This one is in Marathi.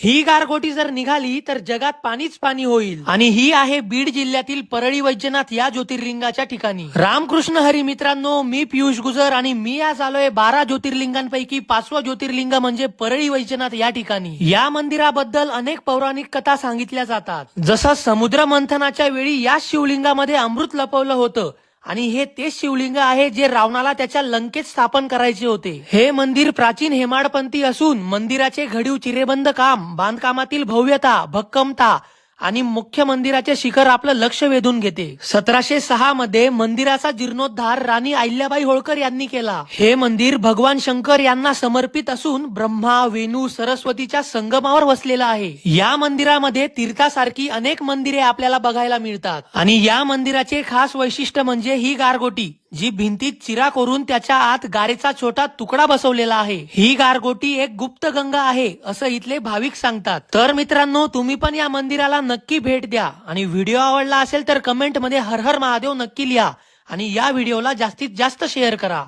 ही गारगोटी जर निघाली तर जगात पाणीच पाणी होईल। आणि ही आहे बीड जिल्ह्यातील परळी वैजनाथ या ज्योतिर्लिंगाच्या ठिकाणी। रामकृष्ण हरी मित्रांनो, मी पियुष गुजर आणि मी आज आलोय 12 ज्योतिर्लिंगांपैकी 5वं ज्योतिर्लिंग म्हणजे परळी वैजनाथ या ठिकाणी। या मंदिराबद्दल अनेक पौराणिक कथा सांगितल्या जातात। जसं समुद्र मंथनाच्या वेळी या शिवलिंगामध्ये अमृत लपवलं होतं आणि हे तेच शिवलिंग आहे जे रावणाला त्याच्या लंकेत स्थापन करायचे होते। हे मंदिर प्राचीन हेमाडपंथी असून मंदिराचे घडीव चिरेबंद काम, बांधकामातील भव्यता, भक्कमता आणि मुख्य मंदिराचे शिखर आपलं लक्ष वेधून घेते। 1706 मध्ये मंदिराचा जीर्णोद्धार राणी अहिल्याबाई होळकर यांनी केला। हे मंदिर भगवान शंकर यांना समर्पित असून ब्रह्मा, वेणू, सरस्वतीच्या संगमावर वसलेलं आहे। या मंदिरामध्ये तीर्थासारखी अनेक मंदिरे आपल्याला बघायला मिळतात आणि या मंदिराचे खास वैशिष्ट्य म्हणजे ही गारगोटी, जी भिंतीत चिरा करून त्याच्या आत गारेचा छोटा तुकडा बसवलेला आहे। ही गारगोटी एक गुप्त गंगा आहे असं इथले भाविक सांगतात। तर मित्रांनो, तुम्ही पण या मंदिराला नक्की भेट द्या आणि व्हिडिओ आवडला असेल तर कमेंट मध्ये हर हर महादेव नक्की लिहा आणि या व्हिडिओला जास्तीत जास्त शेअर करा।